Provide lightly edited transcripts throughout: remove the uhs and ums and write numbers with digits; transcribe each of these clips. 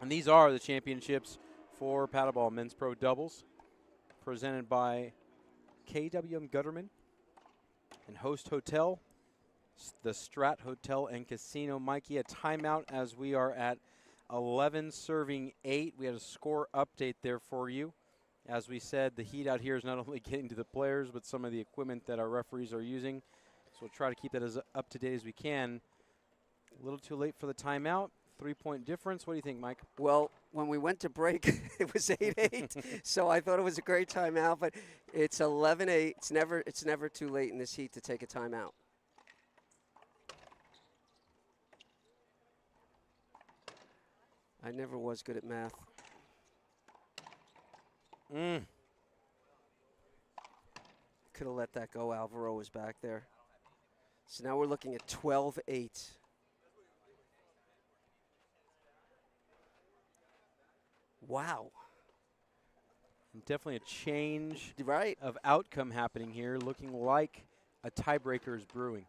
And these are the championships for paddleball men's pro doubles, presented by KWM Gutterman and Host Hotel, the Strat Hotel and Casino. Mikey, a timeout as we are at 11 serving 8. We had a score update there for you. As we said, the heat out here is not only getting to the players, but some of the equipment that our referees are using. So we'll try to keep that as up to date as we can. A little too late for the timeout. 3-point difference. What do you think, Mike? Well, when we went to break, it was 8-8, so I thought it was a great timeout, but it's 11-8. It's never too late in this heat to take a timeout. I never was good at math. Could have let that go. Alvaro was back there. So now we're looking at 12-8. Wow. And definitely a change right of outcome happening here, looking like a tiebreaker is brewing.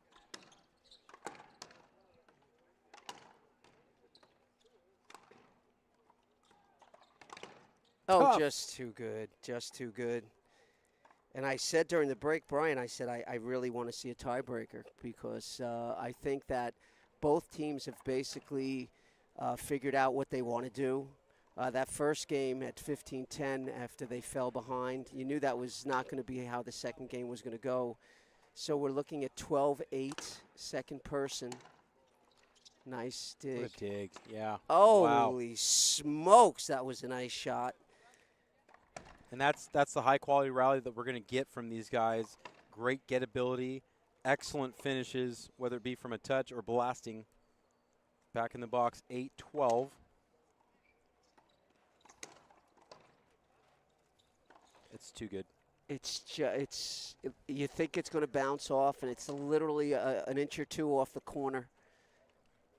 Oh, Tough. just too good. Just too good. And I said during the break, Brian, I said I really want to see a tiebreaker because I think that both teams have basically figured out what they want to do. That first game at 15-10 after they fell behind, you knew that was not going to be how the second game was going to go. So we're looking at 12-8, second person. Nice dig. What a dig, yeah. Holy smokes, that was a nice shot. And that's the high-quality rally that we're going to get from these guys. Great gettability, excellent finishes, whether it be from a touch or blasting. Back in the box, 8-12. It's too good. You think it's going to bounce off, and it's literally an inch or two off the corner.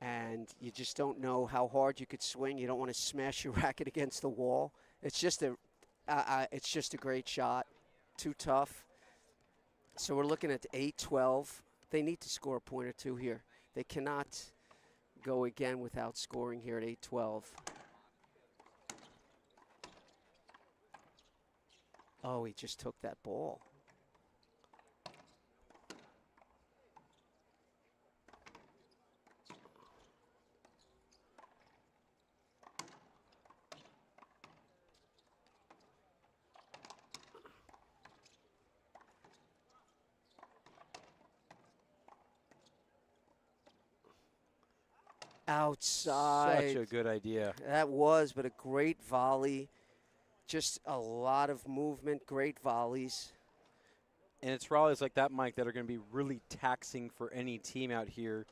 And you just don't know how hard you could swing. You don't want to smash your racket against the wall. It's just a great shot. Too tough. So we're looking at 8-12. They need to score a point or two here. They cannot go again without scoring here at 8-12. Oh, he just took that ball. Outside. Such a good idea. That was, but a great volley. Just a lot of movement, great volleys. And it's rallies like that, Mike, that are going to be really taxing for any team out here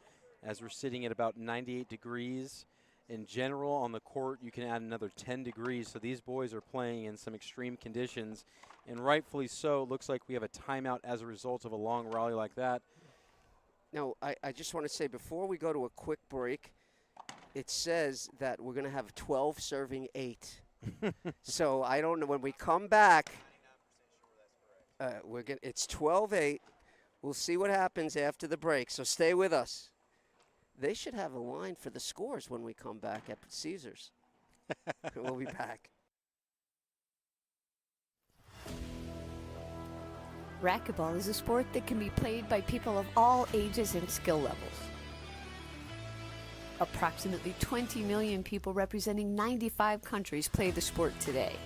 as we're sitting at about 98 degrees. In general, on the court, you can add another 10 degrees. So these boys are playing in some extreme conditions. And rightfully so, it looks like we have a timeout as a result of a long rally like that. Now, I just want to say, before we go to a quick break, it says that we're going to have 12 serving 8. So I don't know. When we come back, it's 12-8. We'll see what happens after the break. So stay with us. They should have a line for the scores when we come back at Caesars. We'll be back. Racquetball is a sport that can be played by people of all ages and skill levels. Approximately 20 million people representing 95 countries play the sport today.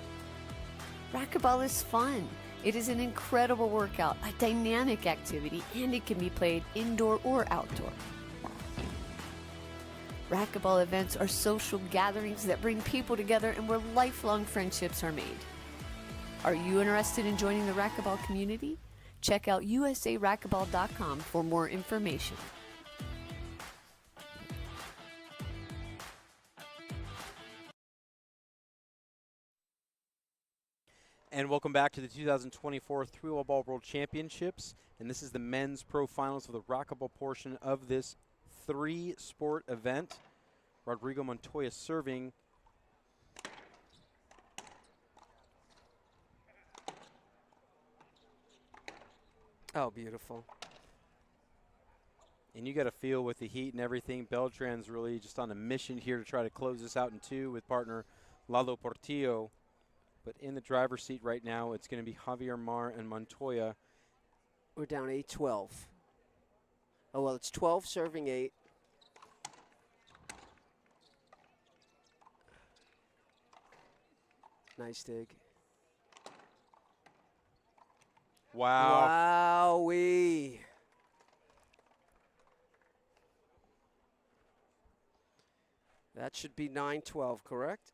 Racquetball is fun. It is an incredible workout, a dynamic activity, and it can be played indoor or outdoor. Racquetball events are social gatherings that bring people together and where lifelong friendships are made. Are you interested in joining the racquetball community? Check out usaracquetball.com for more information. And welcome back to the 2024 3WallBall World Championships. And this is the men's pro finals for the racquetball portion of this 3-sport event. Rodrigo Montoya serving. Oh, beautiful. And you got to feel with the heat and everything, Beltran's really just on a mission here to try to close this out in 2 with partner Lalo Portillo. But in the driver's seat right now, it's going to be Javier Mar and Montoya. We're down 8-12. Oh, well, it's 12 serving 8. Nice dig. Wow. Wowee. That should be 9-12, correct?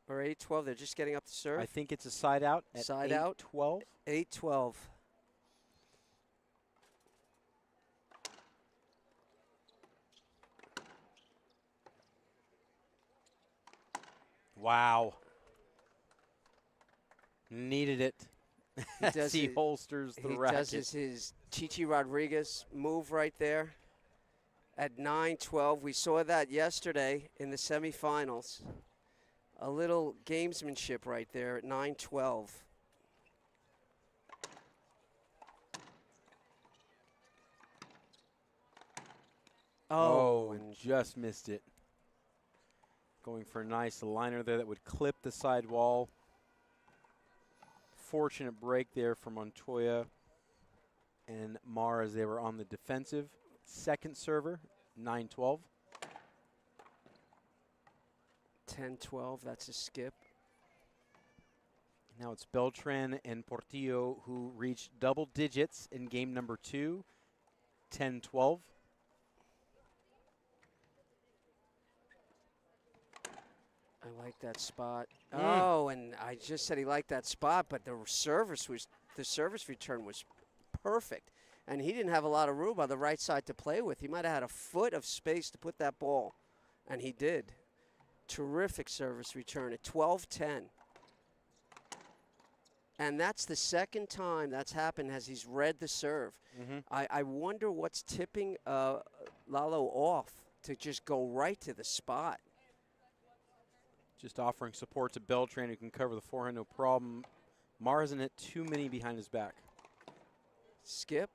Or 8-12. They're just getting up to serve. I think it's a side out at Side 8-12. out. 8-12. Wow. Needed it. He does He it- holsters the He racket. does his Chichi Rodriguez move right there at 9-12. We saw that yesterday in the semifinals. A little gamesmanship right there at 9-12. Oh, and just missed it. Going for a nice liner there that would clip the sidewall. Fortunate break there for Montoya and Mar as they were on the defensive. Second server, 9-12. 10-12, that's a skip. Now it's Beltran and Portillo who reached double digits in game number 2, 10-12. I like that spot. Oh, and I just said he liked that spot, but the service return was perfect. And he didn't have a lot of room on the right side to play with. He might have had a foot of space to put that ball, and he did. Terrific service return at 12-10. And that's the second time that's happened as he's read the serve. I wonder what's tipping Lalo off to just go right to the spot. Just offering support to Beltran, who can cover the forehand no problem. Mar hasn't hit too many behind his back. Skip.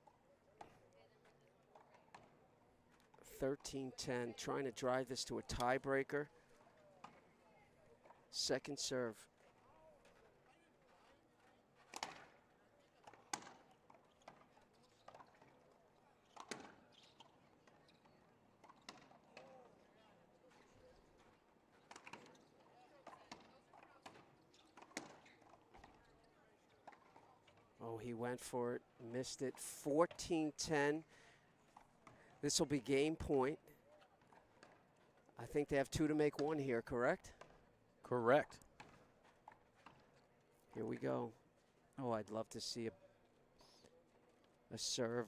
13-10, trying to drive this to a tiebreaker. Second serve. Oh, he went for it, missed it. 14-10. This will be game point. I think they have 2 to make 1 here, correct? Correct. Here we go. Oh, I'd love to see a serve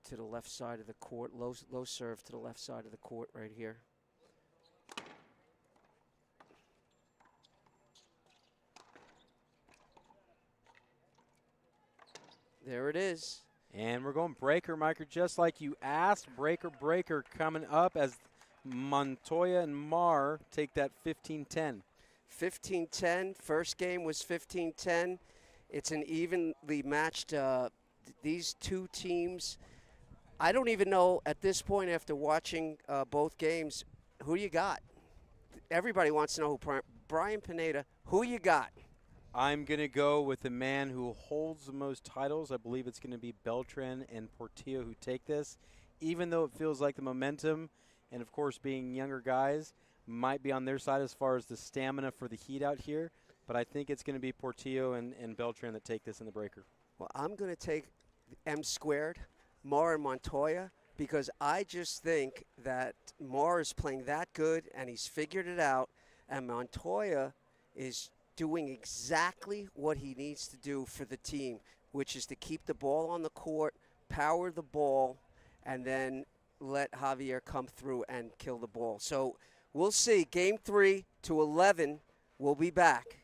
to the left side of the court. Low serve to the left side of the court right here. There it is. And we're going breaker, Micah, just like you asked. Breaker coming up as Montoya and Mar take that 15-10. 15-10. First game was 15-10. It's an evenly matched. These two teams, I don't even know at this point after watching both games, who you got. Everybody wants to know who Brian Pineda, who you got. I'm going to go with the man who holds the most titles. I believe it's going to be Beltran and Portillo who take this, even though it feels like the momentum and, of course, being younger guys might be on their side as far as the stamina for the heat out here. But I think it's going to be Portillo and Beltran that take this in the breaker. Well, I'm going to take M squared, Mar and Montoya, because I just think that Mar is playing that good and he's figured it out, and Montoya is doing exactly what he needs to do for the team, which is to keep the ball on the court, power the ball, and then let Javier come through and kill the ball. So we'll see. Game 3-11. We'll be back.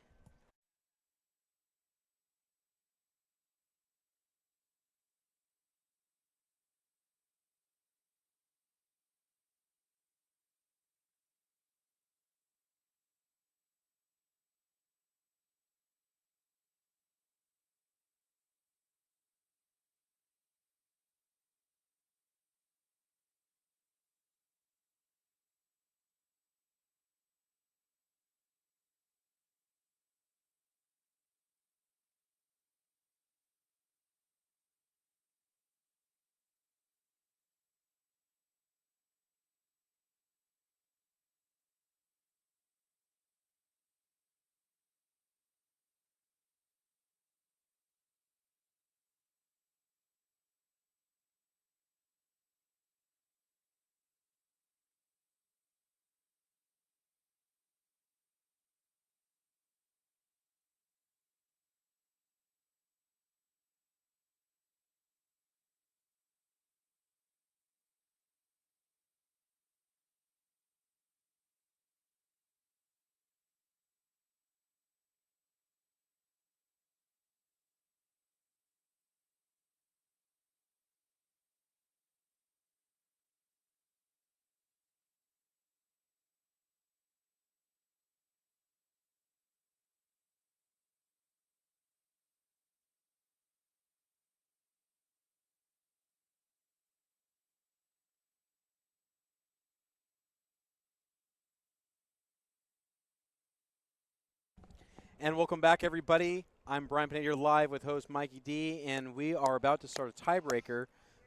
And welcome back, everybody. I'm Brian Pineda here live with host Mikey D, and we are about to start a tiebreaker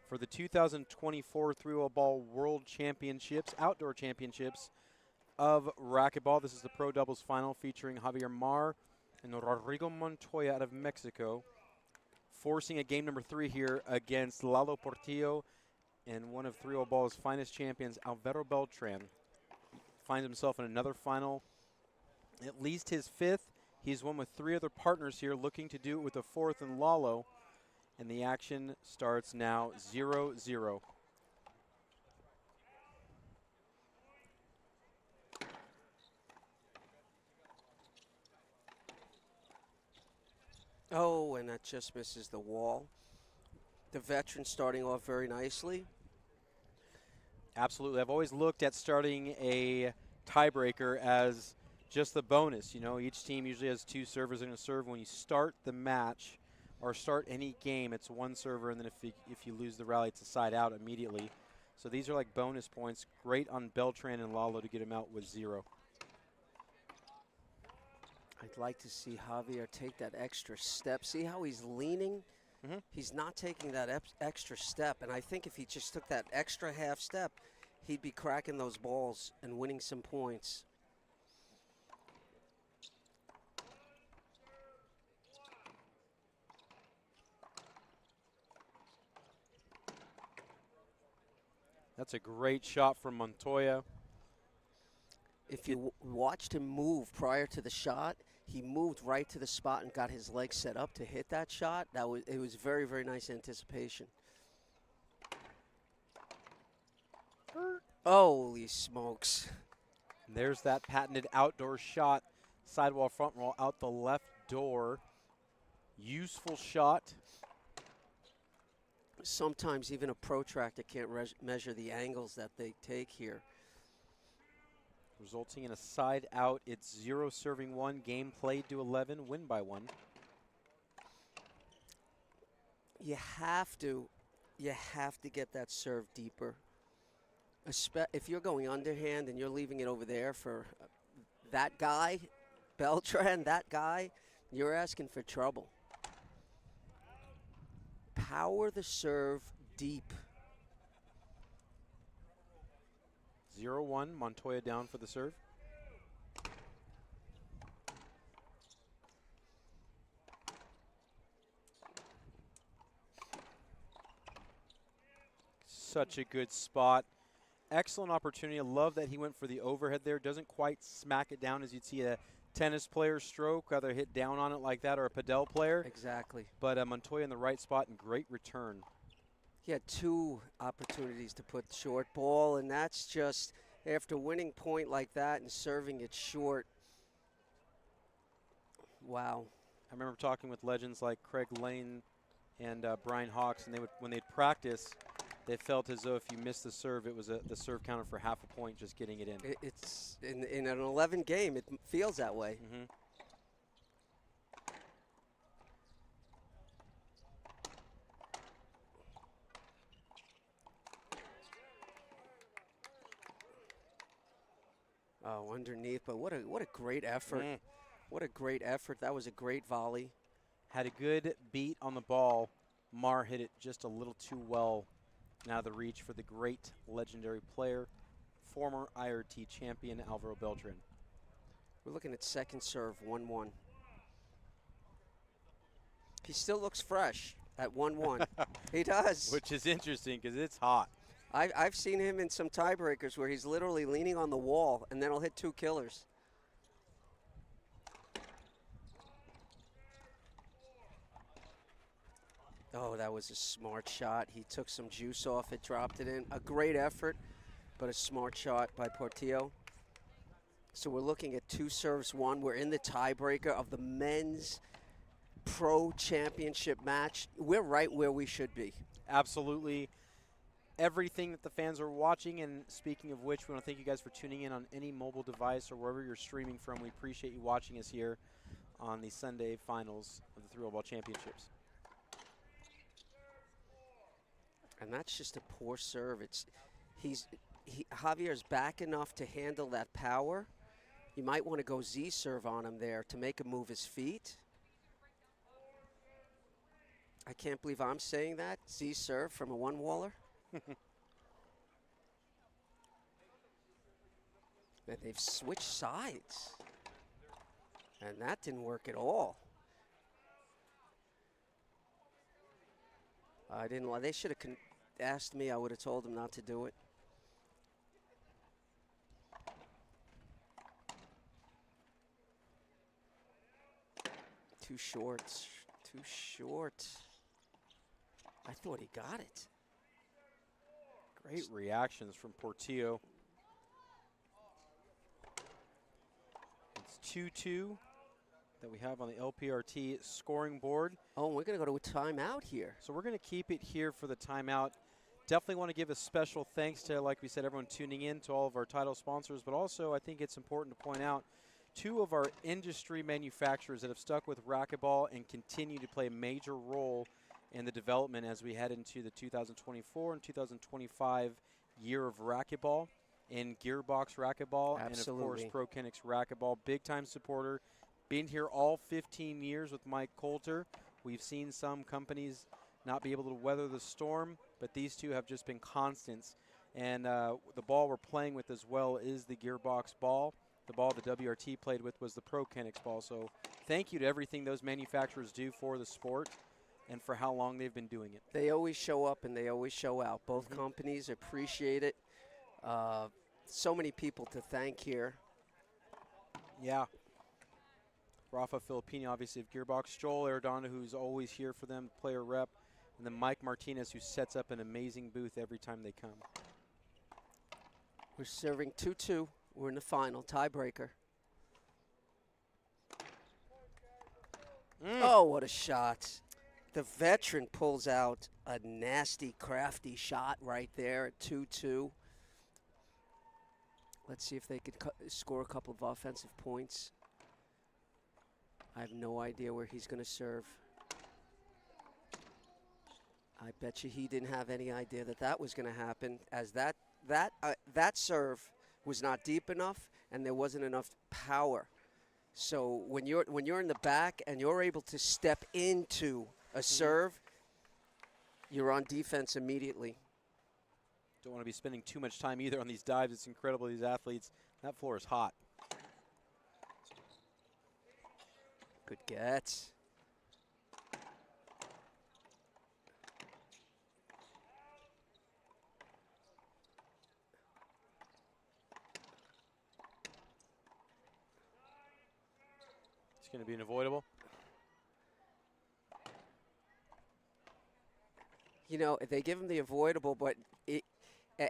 for the 2024 3WallBall World Championships, Outdoor Championships of Racquetball. This is the Pro Doubles Final featuring Javier Mar and Rodrigo Montoya out of Mexico, forcing a game number 3 here against Lalo Portillo and one of 3WallBall's finest champions, Alvaro Beltran. Finds himself in another final, at least his 5th. He's won with 3 other partners here, looking to do it with a 4th in Lalo. And the action starts now 0-0. Oh, and that just misses the wall. The veteran starting off very nicely. Absolutely. I've always looked at starting a tiebreaker as just the bonus. You know, each team usually has 2 servers they're going to serve. When you start the match or start any game, it's 1 server, and then if you lose the rally, it's a side out immediately. So these are like bonus points. Great on Beltran and Lalo to get him out with 0. I'd like to see Javier take that extra step. See how he's leaning? He's not taking that extra step, and I think if he just took that extra half step, he'd be cracking those balls and winning some points. That's a great shot from Montoya. If you watched him move prior to the shot, he moved right to the spot and got his legs set up to hit that shot. It was very, very nice anticipation. Holy smokes. And there's that patented outdoor shot, sidewall, front wall, out the left door. Useful shot. Sometimes even a protractor can't measure the angles that they take here. Resulting in a side out. It's 0 serving 1, game played to 11, win by 1. You have to get that serve deeper. If you're going underhand and you're leaving it over there for that guy, Beltran, that guy, you're asking for trouble. Power the serve deep. 0-1, Montoya down for the serve. Such a good spot. Excellent opportunity. I love that he went for the overhead there. Doesn't quite smack it down as you'd see a tennis player stroke, either hit down on it like that or a padel player. Exactly. But Montoya in the right spot and great return. He had 2 opportunities to put short ball, and that's just after winning point like that and serving it short. Wow. I remember talking with legends like Craig Lane and Brian Hawks, and when they'd practice, they felt as though if you missed the serve, it was the serve counted for half a point just getting it in. It's in an 11 game, it feels that way. Oh, underneath, but what a great effort. What a great effort. That was a great volley. Had a good beat on the ball. Mar hit it just a little too well. Now the reach for the great legendary player, former IRT champion Alvaro Beltran. We're looking at second serve, 1-1. He still looks fresh at 1-1. He does. Which is interesting because it's hot. I've seen him in some tiebreakers where he's literally leaning on the wall and then he'll hit 2 killers. Oh, that was a smart shot. He took some juice off it, dropped it in. A great effort, but a smart shot by Portillo. So we're looking at 2 serves, 1. We're in the tiebreaker of the men's pro championship match. We're right where we should be. Absolutely. Everything that the fans are watching, and speaking of which, we want to thank you guys for tuning in on any mobile device or wherever you're streaming from. We appreciate you watching us here on the Sunday finals of the 3WallBall Championships. And that's just a poor serve. Javier's back enough to handle that power, You might want to go Z serve on him there to make him move his feet. I can't believe I'm saying that. Z serve from a one-waller. And they've switched sides. And that didn't work at all. I didn't. They should have asked me. I would have told them not to do it. Too short. Too short. I thought he got it. Great reactions from Portillo. It's 2-2 that we have on the LPRT scoring board. Oh, we're going to go to a timeout here. So we're going to keep it here for the timeout. Definitely want to give a special thanks to, like we said, everyone tuning in, to all of our title sponsors. But also, I think it's important to point out two of our industry manufacturers that have stuck with racquetball and continue to play a major role in the development as we head into the 2024 and 2025 year of racquetball. In Gearbox Racquetball, Absolutely. and of course ProKenix Racquetball, big time supporter. Been here all 15 years with Mike Coulter. We've seen some companies not be able to weather the storm, but these two have just been constants. And the ball we're playing with as well is the Gearbox ball. The ball the WRT played with was the ProKenix ball. So thank you to everything those manufacturers do for the sport and for how long they've been doing it. They always show up and they always show out. Both companies appreciate it. So many people to thank here. Yeah. Rafa Filippini, obviously, of Gearbox. Joel Arredondo, who's always here for them, player rep. And then Mike Martinez, who sets up an amazing booth every time they come. We're serving 2-2. We're in the final, tiebreaker. Oh, what a shot. The veteran pulls out a nasty, crafty shot right there at 2-2. Let's see if they could score a couple of offensive points. I have no idea where he's going to serve. I bet you he didn't have any idea that that was going to happen, as that serve was not deep enough and there wasn't enough power. So when you're in the back and you're able to step into a serve, you're on defense immediately. Don't want to be spending too much time either on these dives. It's incredible, these athletes. That floor is hot. Good get. It's going to be an avoidable. You know, they give him the avoidable, but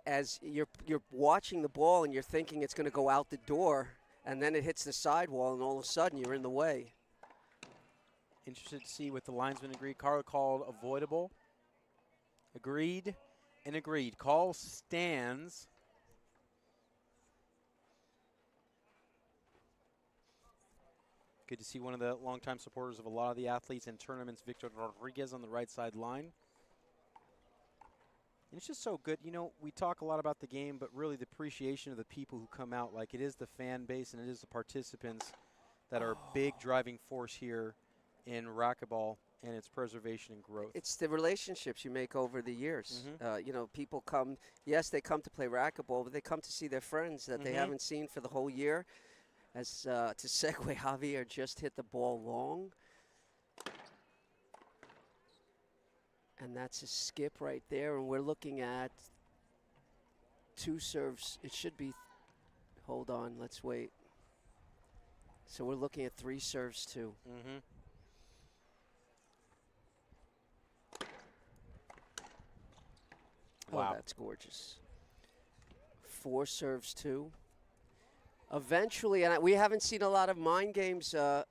as you're watching the ball and you're thinking it's going to go out the door, and then it hits the sidewall, and all of a sudden you're in the way. Interested to see what the linesman agreed. Carla called avoidable. Agreed and agreed. Call stands. Good to see one of the longtime supporters of a lot of the athletes in tournaments, Victor Rodriguez, on the right side line. And it's just so good. You know, we talk a lot about the game, but really the appreciation of the people who come out. Like, it is the fan base and it is the participants that are a big driving force here in racquetball and its preservation and growth. It's the relationships you make over the years. You know, people come, yes, they come to play racquetball, but they come to see their friends that they haven't seen for the whole year. As to segue, Javier just hit the ball long. And that's a skip right there, and we're looking at two serves. It should be, hold on, let's wait. So we're looking at three serves too. Wow. Oh, that's gorgeous. Four serves too. Eventually, and we haven't seen a lot of mind games out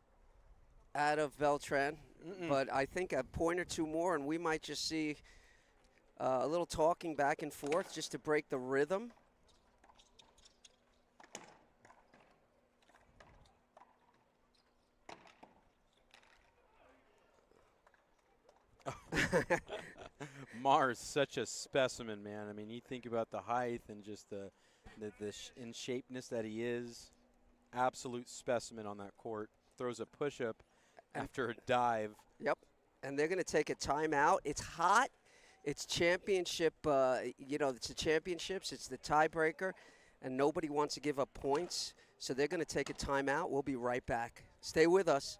of Beltran. But I think a point or two more, and we might just see a little talking back and forth just to break the rhythm. Mars, such a specimen, man. I mean, you think about the height and just the in shapeness that he is. absolute specimen on that court. Throws a push-up after a dive. Yep. And they're going to take a timeout. It's hot. It's championship. It's the championships. It's the tiebreaker. And nobody wants to give up points. So they're going to take a timeout. We'll be right back. Stay with us.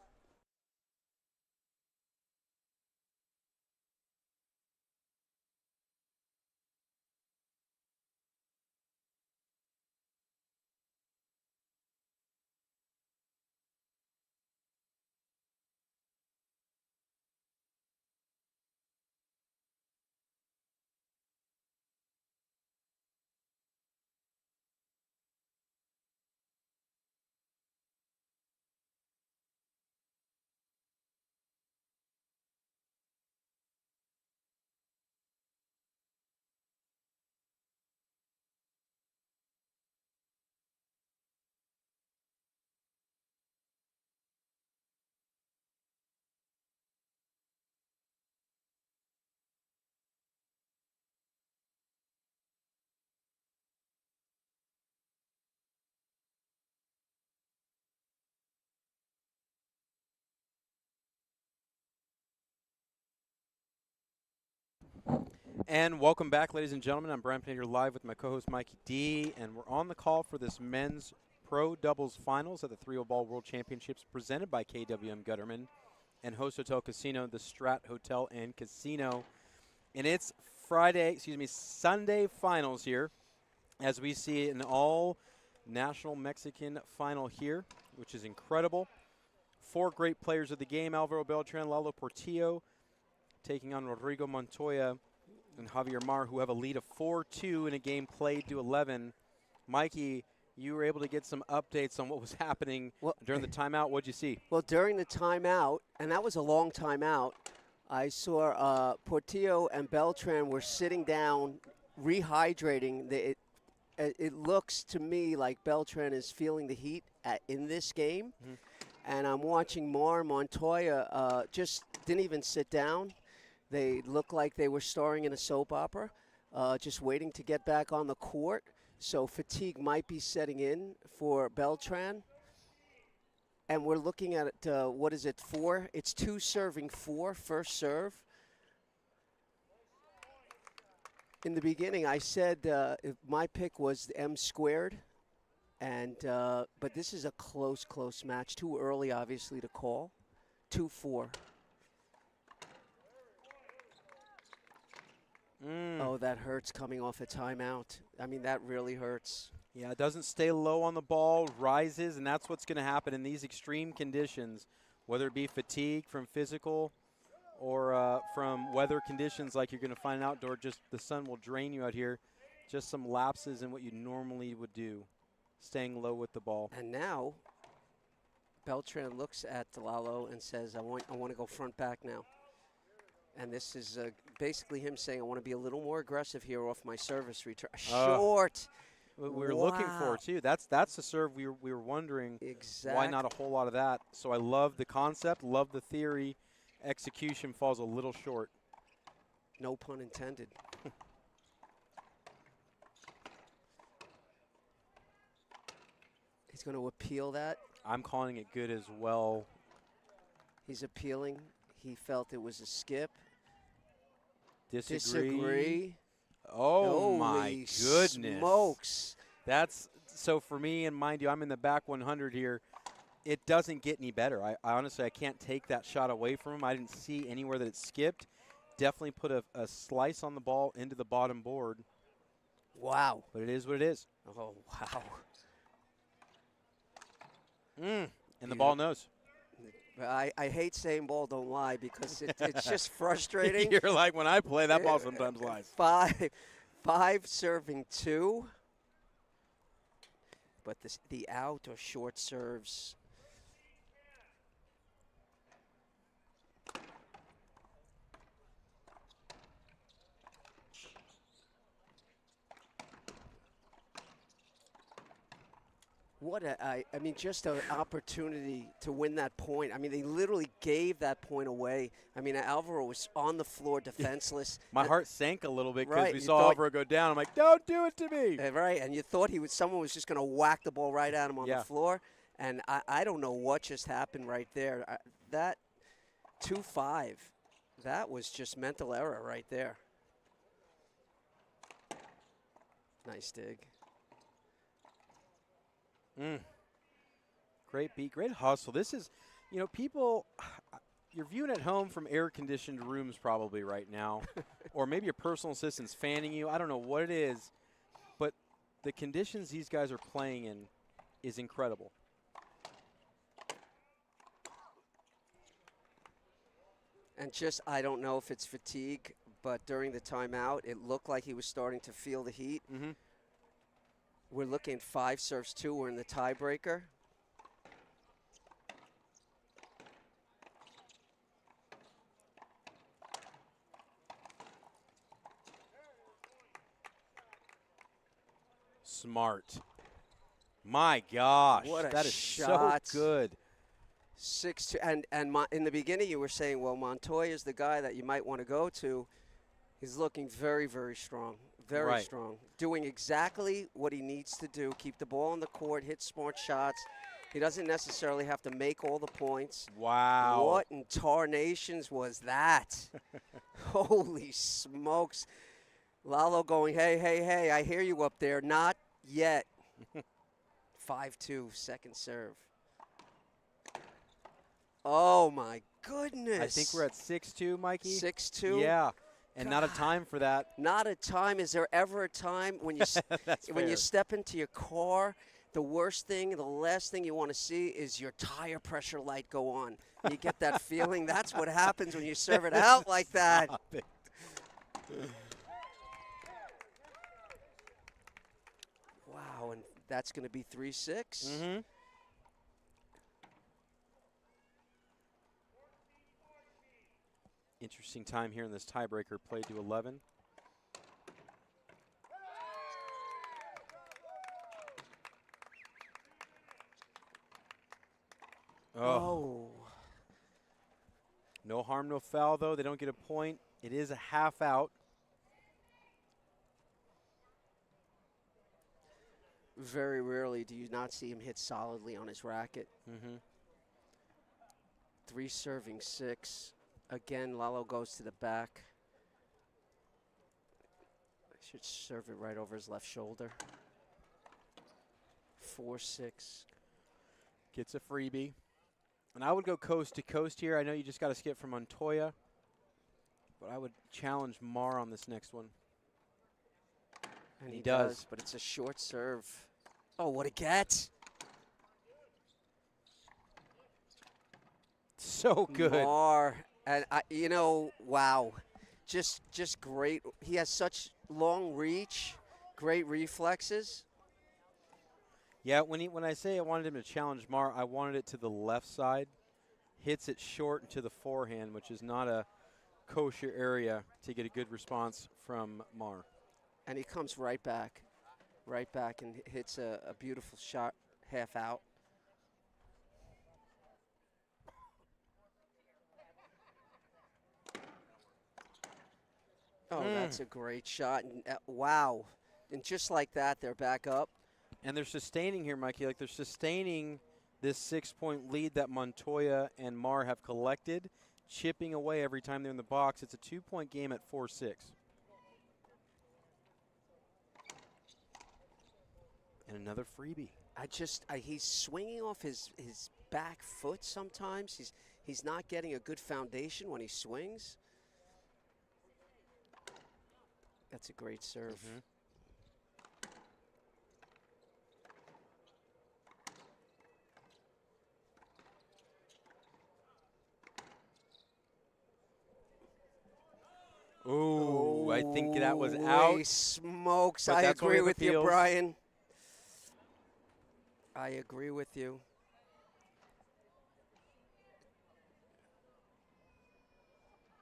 And welcome back, ladies and gentlemen. I'm Brian Pineda live with my co-host Mikey D, and we're on the call for this men's pro doubles finals at the 3WallBall World Championships presented by KWM Gutterman and Host Hotel Casino, the Strat Hotel and Casino. And it's Sunday finals here, as we see an all-national Mexican final here, which is incredible. 4 great players of the game: Alvaro Beltran, Lalo Portillo, taking on Rodrigo Montoya and Javier Mar, who have a lead of 4-2 in a game played to 11. Mikey, you were able to get some updates on what was happening during the timeout. What'd you see? Well, during the timeout, and that was a long timeout, I saw Portillo and Beltran were sitting down, rehydrating. It looks to me like Beltran is feeling the heat in this game. Mm-hmm. And I'm watching Montoya just didn't even sit down. They looked like they were starring in a soap opera, just waiting to get back on the court. So fatigue might be setting in for Beltran. And we're looking at, 4? It's 2 serving 4, first serve. In the beginning, I said my pick was M squared. But this is a close match. Too early, obviously, to call. 2-4. Oh, that hurts coming off a timeout. I mean, that really hurts. Yeah, it doesn't stay low on the ball, rises, and that's what's going to happen in these extreme conditions, whether it be fatigue from physical or from weather conditions like you're going to find outdoor. Just the sun will drain you out here. Just some lapses in what you normally would do, staying low with the ball. And now Beltran looks at Lalo and says, I want to go front back now. And this is basically him saying, I want to be a little more aggressive here off my service return. Short. We were looking for, too. That's the serve we were wondering. Exactly. Why not a whole lot of that? So I love the concept, love the theory. Execution falls a little short. No pun intended. He's going to appeal that. I'm calling it good as well. He's appealing. He felt it was a skip. Disagree. Oh, my goodness. Smokes. That's so for me, and mind you, I'm in the back 100 here. It doesn't get any better. I honestly, I can't take that shot away from him. I didn't see anywhere that it skipped. Definitely put a slice on the ball into the bottom board. Wow. But it is what it is. Oh, wow. And the ball knows. I hate saying ball don't lie because it's just frustrating. You're like, when I play, that ball sometimes lies. 5 serving 2. But the out or short serves. I mean, just an opportunity to win that point. I mean, they literally gave that point away. I mean, Alvaro was on the floor defenseless. My heart sank a little bit because we saw Alvaro go down. I'm like, don't do it to me. Right, and you thought someone was just going to whack the ball right at him on the floor. And I don't know what just happened right there. That 2-5, that was just mental error right there. Nice dig. Great beat, great hustle. This is, people, you're viewing at home from air-conditioned rooms probably right now, or maybe your personal assistant's fanning you. I don't know what it is, but the conditions these guys are playing in is incredible. And just, I don't know if it's fatigue, but during the timeout, it looked like he was starting to feel the heat. Mm-hmm. We're looking at 5 serves 2. We're in the tiebreaker. Smart. My gosh, What a that is shot. so good. 6-2, and in the beginning you were saying, well, Montoya is the guy that you might want to go to. He's looking very, very strong, very strong, doing exactly what he needs to do. Keep the ball on the court, hit smart shots. He doesn't necessarily have to make all the points. Wow. What in tarnations was that? Holy smokes. Lalo going, hey, I hear you up there. Not yet. 5-2, second serve. Oh, my goodness. I think we're at 6-2, Mikey. 6-2? Yeah, and not a time for that. Not a time. Is there ever a time when you when you step into your car, the worst thing, the last thing you want to see is your tire pressure light go on? You get that feeling? That's what happens when you serve it out like that. Stop it. Wow, and that's going to be 3-6. Mm-hmm. Interesting time here in this tiebreaker, played to 11. Oh. No harm, no foul, though. They don't get a point. It is a half out. Very rarely do you not see him hit solidly on his racket. Mm-hmm. 3 serving 6. Again, Lalo goes to the back. Should serve it right over his left shoulder. 4-6. Gets a freebie. And I would go coast to coast here. I know you just got to skip from Montoya, but I would challenge Mar on this next one. And he does. But it's a short serve. Oh, what a get. So good. Mar. And, wow. Just great. He has such long reach, great reflexes. Yeah, when I say I wanted him to challenge Mar, I wanted it to the left side. Hits it short into the forehand, which is not a kosher area to get a good response from Mar. And he comes right back and hits a beautiful shot, half out. Oh, that's a great shot. And, wow. And just like that, they're back up. And they're sustaining here, Mikey. Like, they're sustaining this 6-point lead that Montoya and Mar have collected, chipping away every time they're in the box. It's a 2-point game at 4-6. And another freebie. He's swinging off his back foot sometimes. He's not getting a good foundation when he swings. That's a great serve. Mm-hmm. Ooh, I think that was out. Holy smokes. But I that's why we agree have with you, appeals. Brian. I agree with you.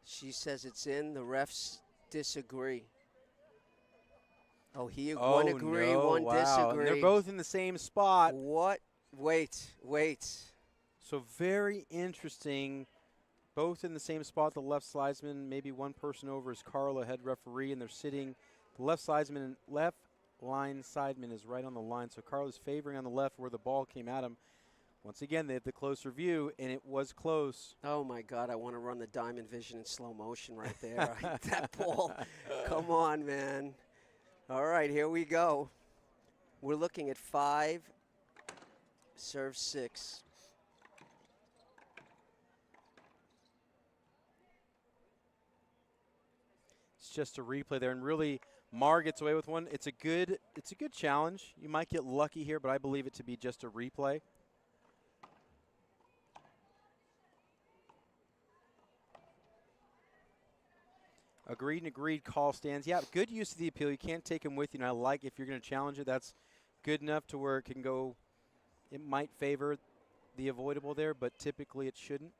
She says it's in. The refs disagree. Oh, one agree, no, one wow. disagree. And they're both in the same spot. What? Wait. So very interesting. Both in the same spot. The left slidesman, maybe one person over is Carla, head referee, and they're sitting. The left line sideman is right on the line. So Carla's favoring on the left where the ball came at him. Once again, they have the closer view, and it was close. Oh, my God, I want to run the Diamond Vision in slow motion right there. That ball, come on, man. All right, here we go. We're looking at 5, serve 6. It's just a replay there, and really, Mar gets away with one. It's a good challenge. You might get lucky here, but I believe it to be just a replay. Agreed and agreed call stands. Yeah, good use of the appeal. You can't take him with you, and I like if you're going to challenge it, that's good enough to where it can go. It might favor the avoidable there, but typically it shouldn't.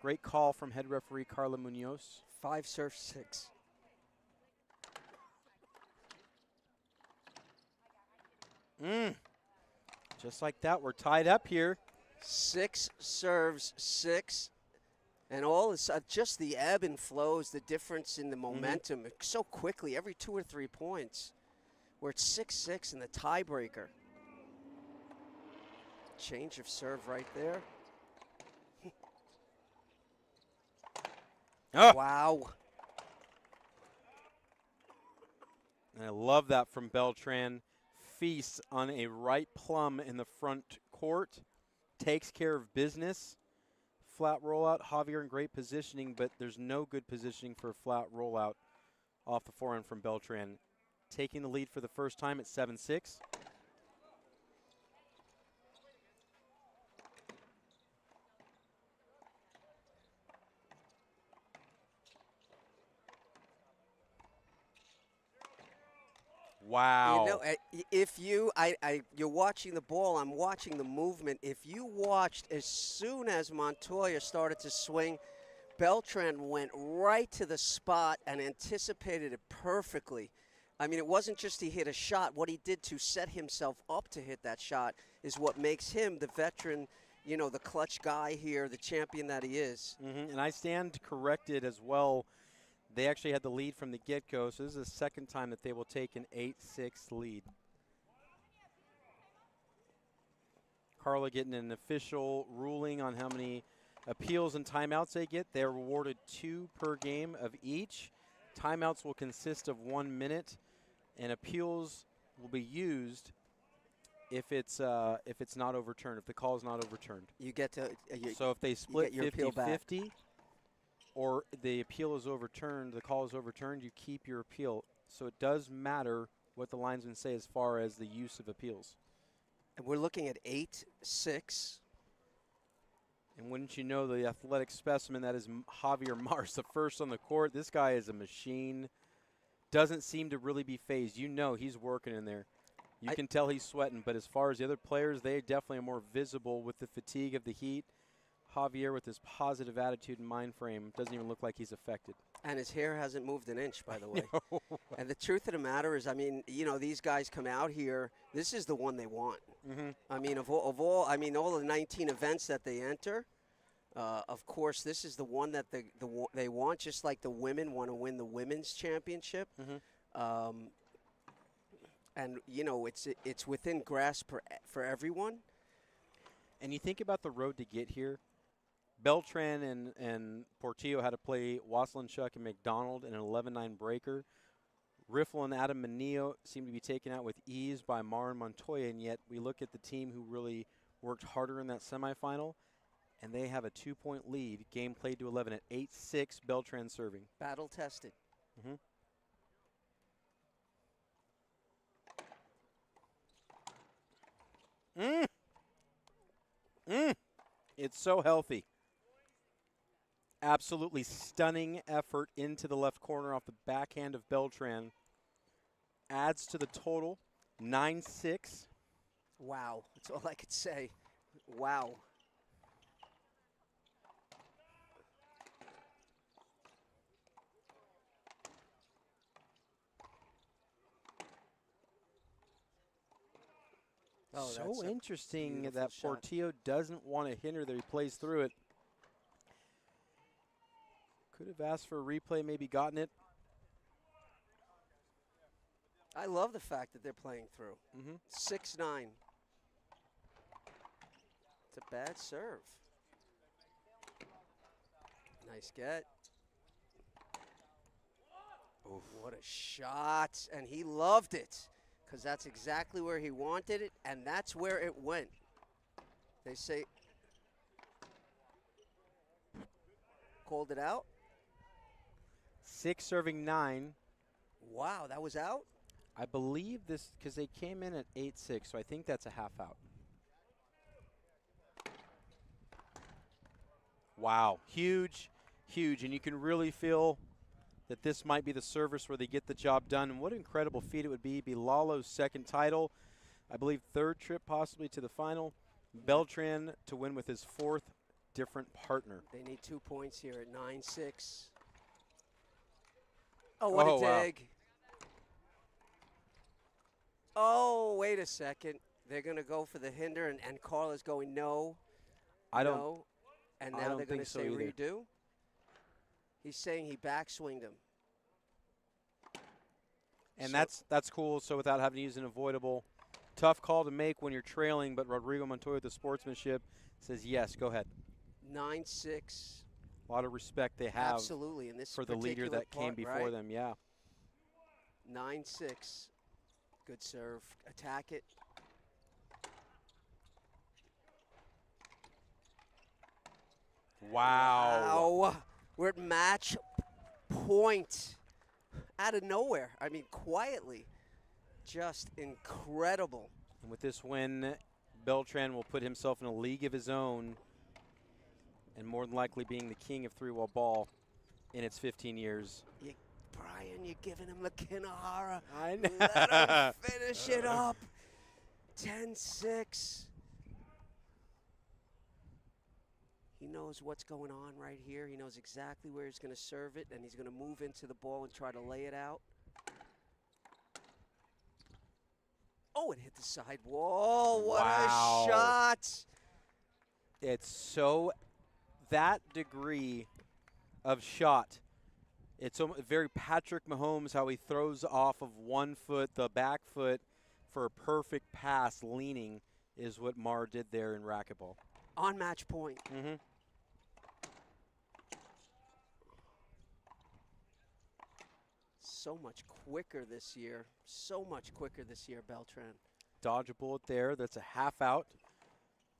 Great call from head referee Carla Munoz. 5, serve 6. Just like that, we're tied up here. 6 serves 6. And all is just the ebb and flows, the difference in the momentum so quickly, every 2 or 3 points. We're at 6-6 in the tiebreaker. Change of serve right there. Oh. Wow. And I love that from Beltran. Feasts on a right plum in the front court. Takes care of business. Flat rollout. Javier in great positioning, but there's no good positioning for a flat rollout off the forehand from Beltran. Taking the lead for the first time at 7-6. Wow. You know, if you're watching the ball, I'm watching the movement. If you watched, as soon as Montoya started to swing, Beltran went right to the spot and anticipated it perfectly. I mean, it wasn't just he hit a shot. What he did to set himself up to hit that shot is what makes him the veteran, you know, the clutch guy here, the champion that he is. And I stand corrected as well. They actually had the lead from the get-go, so this is the second time that they will take an 8-6 lead. Carla getting an official ruling on how many appeals and timeouts they get. They're rewarded 2 per game of each. Timeouts will consist of 1 minute, and appeals will be used if it's not overturned, if the call is not overturned. You get to so if they split 50-50, or the appeal is overturned, the call is overturned, you keep your appeal. So it does matter what the linesmen say as far as the use of appeals. And we're looking at 8-6. And wouldn't you know, the athletic specimen that is Javier Mars, the first on the court. This guy is a machine. Doesn't seem to really be phased. You know he's working in there. You can tell he's sweating. But as far as the other players, they definitely are more visible with the fatigue of the heat. Javier with his positive attitude and mind frame doesn't even look like he's affected. And his hair hasn't moved an inch, by the way. And the truth of the matter is, I mean, you know, these guys come out here. This is the one they want. I mean, of all the 19 events that they enter, of course, this is the one that they want. Just like the women want to win the women's championship. And you know, it's within grasp for everyone. And you think about the road to get here. Beltran and Portillo had to play Waslinchuk and McDonald in an 11-9 breaker. Riffle and Adam Manillo seem to be taken out with ease by Mar and Montoya, and yet we look at the team who really worked harder in that semifinal, and they have a 2-point lead. Game played to 11 at 8-6, Beltran serving. Battle tested. It's so healthy. Absolutely stunning effort into the left corner off the backhand of Beltran. Adds to the total, 9-6. Wow, that's all I could say. Wow. Oh, so interesting that shot. Portillo doesn't want to hinder that he plays through it. Could have asked for a replay, maybe gotten it. I love the fact that they're playing through. 6-9. It's a bad serve. Nice get. Oof. What a shot. And he loved it because that's exactly where he wanted it, and that's where it went. They say, called it out. 6 serving 9. Wow, that was out? I believe this, because they came in at 8-6, so I think that's a half out. Wow, huge, huge. And you can really feel that this might be the service where they get the job done. And what an incredible feat it would be. Be Lalo's second title, I believe third trip possibly to the final. Beltran to win with his 4th different partner. They need 2 points here at 9-6. Oh, what a wow. dig. Oh, wait a second. They're going to go for the hinder, and Carla's going no. I don't. No. And I now don't they're going think to so say either. redo. He's saying he backswinged him. And So- that's cool. So without having to use an avoidable, tough call to make when you're trailing. But Rodrigo Montoya with the sportsmanship says yes, go ahead. 9-6. A lot of respect they have Absolutely. In this for the leader particular that came part, before right? them. Yeah. 9-6. Good serve. Attack it. Wow. Wow. We're at match point. Out of nowhere. I mean, quietly. Just incredible. And with this win, Beltran will put himself in a league of his own and more than likely being the king of 3WallBall in its 15 years. Brian, you're giving him the Kinahara. I know. Let him finish it up. 10-6. He knows what's going on right here. He knows exactly where he's going to serve it, and he's going to move into the ball and try to lay it out. Oh, it hit the side wall. What Wow. a shot. It's so that degree of shot. It's very Patrick Mahomes, how he throws off of one foot, the back foot, for a perfect pass leaning is what Mar did there in racquetball. On match point. Mm-hmm. So much quicker this year. So much quicker this year, Beltran. Dodge a bullet there. That's a half out.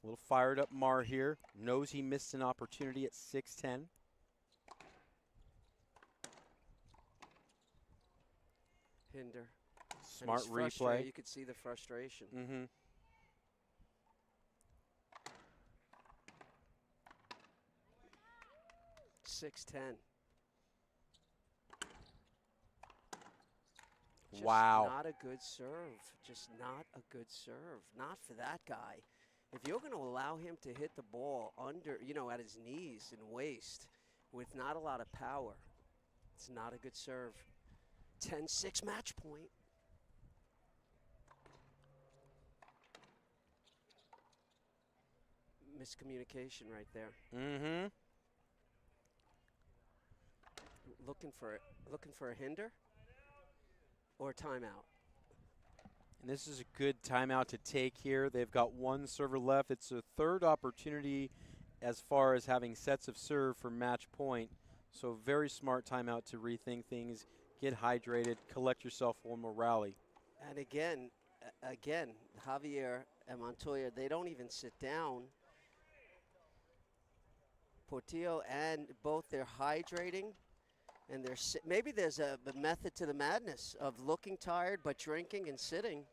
A little fired up Mar here. Knows he missed an opportunity at 6-10. Hinder. Smart And he's frustrated. replay. You could see the frustration. Mm-hmm. Six 10. Just Wow. not a good serve. Just not a good serve. Not for that guy. If you're going to allow him to hit the ball under, at his knees and waist with not a lot of power, it's not a good serve. 10-6 match point. Miscommunication right there. Mm-hmm. Looking for a hinder or a timeout. And this is a good timeout to take here. They've got one server left. It's a third opportunity as far as having sets of serve for match point. So very smart timeout to rethink things, get hydrated, collect yourself one more rally. And again, Javier and Montoya, they don't even sit down. Portillo and both, they're hydrating. And maybe there's a method to the madness of looking tired but drinking and sitting,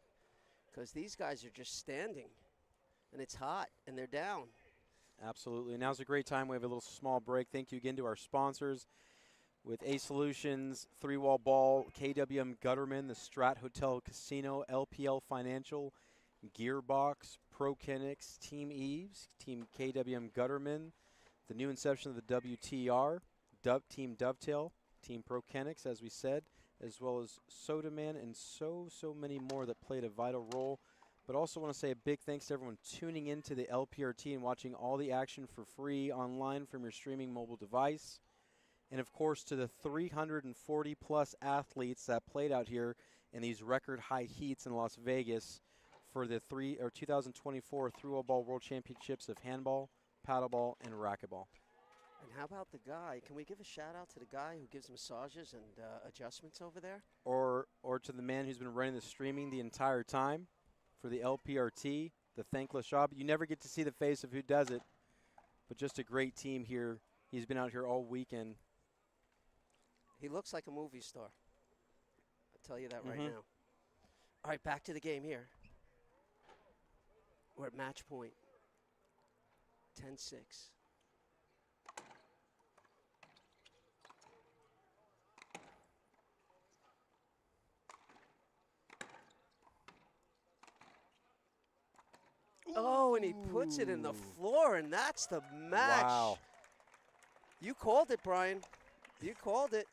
because these guys are just standing, and it's hot, and they're down. Absolutely. Now's a great time. We have a little small break. Thank you again to our sponsors with A Solutions, 3WallBall, KWM Gutterman, the Strat Hotel Casino, LPL Financial, Gearbox, ProKenix, Team Eves, Team KWM Gutterman, the new inception of the WTR, Team Dovetail, Team ProKenix, as we said, as well as Soda Man and so many more that played a vital role. But also want to say a big thanks to everyone tuning into the LPRT and watching all the action for free online from your streaming mobile device. And of course to the 340 plus athletes that played out here in these record high heats in Las Vegas for the 2024 3WallBall World Championships of handball, paddleball, and racquetball. And how about the guy? Can we give a shout out to the guy who gives massages and adjustments over there? Or to the man who's been running the streaming the entire time for the LPRT, the thankless job. You never get to see the face of who does it, but just a great team here. He's been out here all weekend. He looks like a movie star. I'll tell you that right now. All right, back to the game here. We're at match point. 10-6. Oh, and he puts it in the floor, and that's the match. Wow. You called it, Brian. You called it.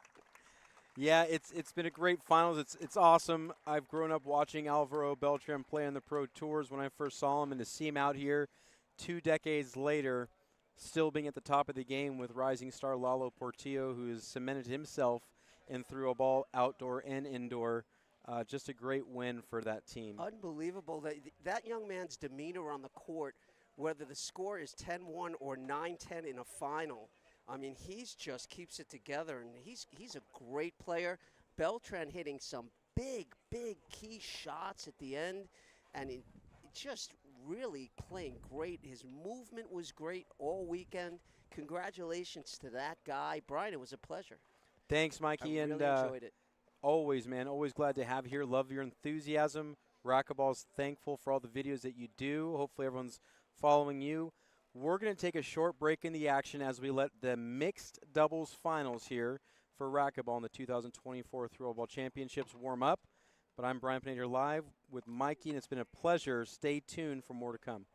Yeah, it's been a great finals. It's awesome. I've grown up watching Alvaro Beltran play on the Pro Tours when I first saw him, and to see him out here 2 decades later, still being at the top of the game with rising star Lalo Portillo, who has cemented himself in 3WallBall outdoor and indoor. Just a great win for that team. Unbelievable. That young man's demeanor on the court, whether the score is 10-1 or 9-10 in a final, I mean, he's just keeps it together, and he's a great player. Beltran hitting some big key shots at the end, and he just really playing great. His movement was great all weekend. Congratulations to that guy. Brian, it was a pleasure. Thanks, Mikey. I really enjoyed it. Always, man. Always glad to have you here. Love your enthusiasm. Racquetball's thankful for all the videos that you do. Hopefully everyone's following you. We're going to take a short break in the action as we let the mixed doubles finals here for racquetball in the 2024 3WallBall Championships warm up. But I'm Brian Pineda live with Mikey, and it's been a pleasure. Stay tuned for more to come.